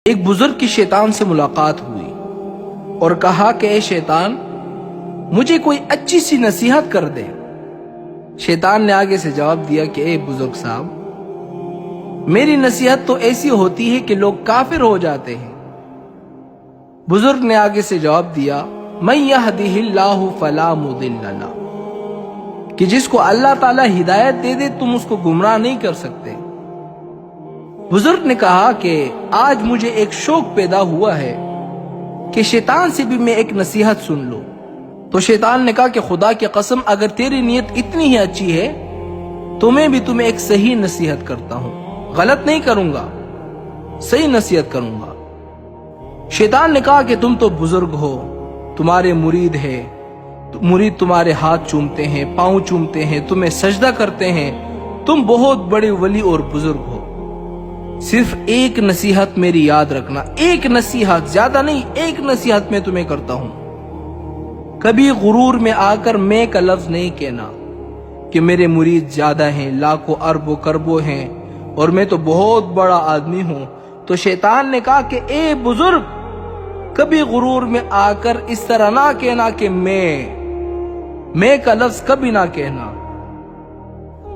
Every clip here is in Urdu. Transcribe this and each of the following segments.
ایک بزرگ کی شیطان سے ملاقات ہوئی اور کہا کہ اے شیطان، مجھے کوئی اچھی سی نصیحت کر دے۔ شیطان نے آگے سے جواب دیا کہ اے بزرگ صاحب، میری نصیحت تو ایسی ہوتی ہے کہ لوگ کافر ہو جاتے ہیں۔ بزرگ نے آگے سے جواب دیا، من یہدہ اللہ فلا مضل لہ، کہ جس کو اللہ تعالیٰ ہدایت دے دے تم اس کو گمراہ نہیں کر سکتے۔ بزرگ نے کہا کہ آج مجھے ایک شوق پیدا ہوا ہے کہ شیطان سے بھی میں ایک نصیحت سن لوں۔ تو شیطان نے کہا کہ خدا کی قسم، اگر تیری نیت اتنی ہی اچھی ہے تو میں بھی تمہیں ایک صحیح نصیحت کرتا ہوں، غلط نہیں کروں گا، صحیح نصیحت کروں گا۔ شیطان نے کہا کہ تم تو بزرگ ہو، تمہارے مرید ہے، مرید تمہارے ہاتھ چومتے ہیں، پاؤں چومتے ہیں، تمہیں سجدہ کرتے ہیں، تم بہت بڑے ولی اور بزرگ ہو۔ صرف ایک نصیحت میری یاد رکھنا، ایک نصیحت، زیادہ نہیں، ایک نصیحت میں تمہیں کرتا ہوں۔ کبھی غرور میں آ کر میں کا لفظ نہیں کہنا کہ میرے مرید زیادہ ہیں، لاکھوں اربوں کربوں ہیں اور میں تو بہت بڑا آدمی ہوں۔ تو شیطان نے کہا کہ اے بزرگ، کبھی غرور میں آ کر اس طرح نہ کہنا کہ میں کا لفظ کبھی نہ کہنا۔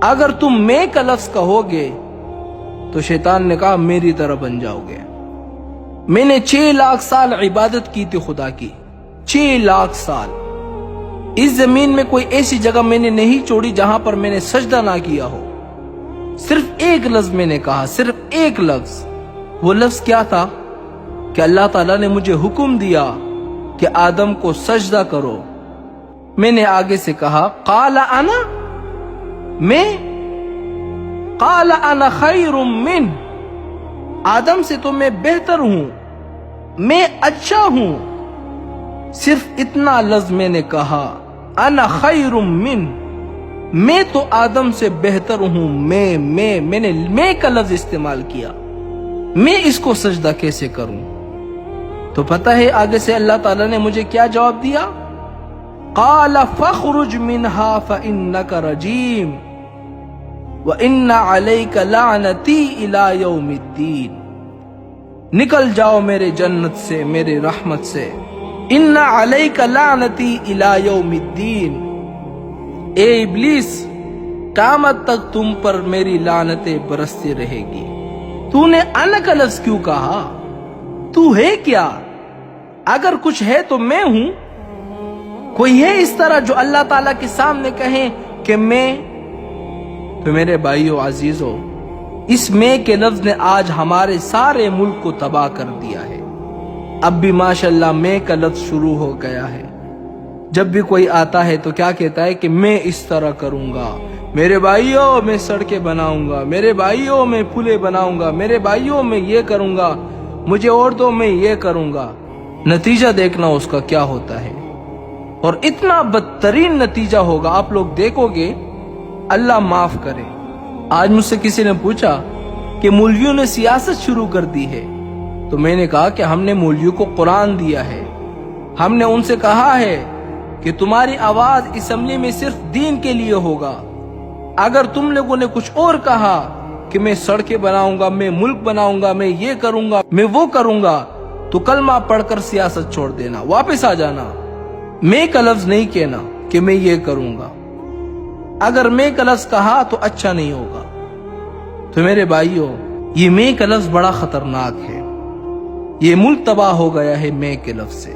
اگر تم میں کا لفظ کہو گے تو شیطان نے کہا میری طرح بن جاؤ گے۔ میں نے 6 لاکھ سال عبادت کی تھی خدا کی، 6 لاکھ سال۔ اس زمین میں کوئی ایسی جگہ میں نے نہیں چھوڑی جہاں پر میں نے سجدہ نہ کیا ہو۔ صرف ایک لفظ میں نے کہا، صرف ایک لفظ۔ وہ لفظ کیا تھا کہ اللہ تعالیٰ نے مجھے حکم دیا کہ آدم کو سجدہ کرو۔ میں نے آگے سے کہا قال انا، میں، قال انا خیر من، آدم سے تو میں بہتر ہوں، میں اچھا ہوں۔ صرف اتنا لفظ میں نے کہا، انا خیر من، میں تو آدم سے بہتر ہوں، میں نے میں کا لفظ استعمال کیا، میں اس کو سجدہ کیسے کروں؟ تو پتہ ہے آگے سے اللہ تعالیٰ نے مجھے کیا جواب دیا؟ قال فاخرج منها فإنك رجیم وَإِنَّ عَلَيْكَ لَعْنَتِي إِلَى يَوْمِ الدِّينِ، نکل جاؤ میرے جنت سے، میرے رحمت سے۔ إِنَّ عَلَيْكَ لَعْنَتِي إِلَى يَوْمِ الدِّينِ، اے ابلیس، قیامت تک تم پر میری لعنتیں برستی رہے گی۔ تو نے انا کا لفظ کیوں کہا؟ تو ہے کیا؟ اگر کچھ ہے تو میں ہوں۔ کوئی ہے اس طرح جو اللہ تعالیٰ کے سامنے کہیں کہ میں؟ تو میرے بھائیو عزیزو، اس میں کے لفظ نے آج ہمارے سارے ملک کو تباہ کر دیا ہے۔ اب بھی ماشاءاللہ میں کا لفظ شروع ہو گیا ہے۔ جب بھی کوئی آتا ہے تو کیا کہتا ہے کہ میں اس طرح کروں گا، میرے بھائیو میں سڑکیں بناؤں گا، میرے بھائیو میں پلیں بناؤں گا، میرے بھائیو میں یہ کروں گا، مجھے عورتوں میں یہ کروں گا۔ نتیجہ دیکھنا اس کا کیا ہوتا ہے، اور اتنا بدترین نتیجہ ہوگا، آپ لوگ دیکھو گے۔ اللہ معاف کرے۔ آج مجھ سے کسی نے پوچھا کہ مولویوں نے سیاست شروع کر دی ہے، تو میں نے کہا کہ ہم نے مولویوں کو قرآن دیا ہے، ہم نے ان سے کہا ہے کہ تمہاری آواز اسمبلی میں صرف دین کے لیے ہوگا۔ اگر تم لوگوں نے کچھ اور کہا کہ میں سڑکیں بناؤں گا، میں ملک بناؤں گا، میں یہ کروں گا، میں وہ کروں گا، تو کلمہ پڑھ کر سیاست چھوڑ دینا، واپس آ جانا۔ میں کا لفظ نہیں کہنا کہ میں یہ کروں گا۔ اگر میں کا لفظ کہا تو اچھا نہیں ہوگا۔ تو میرے بھائیو، یہ میں کا لفظ بڑا خطرناک ہے، یہ ملک تباہ ہو گیا ہے میں کے لفظ سے۔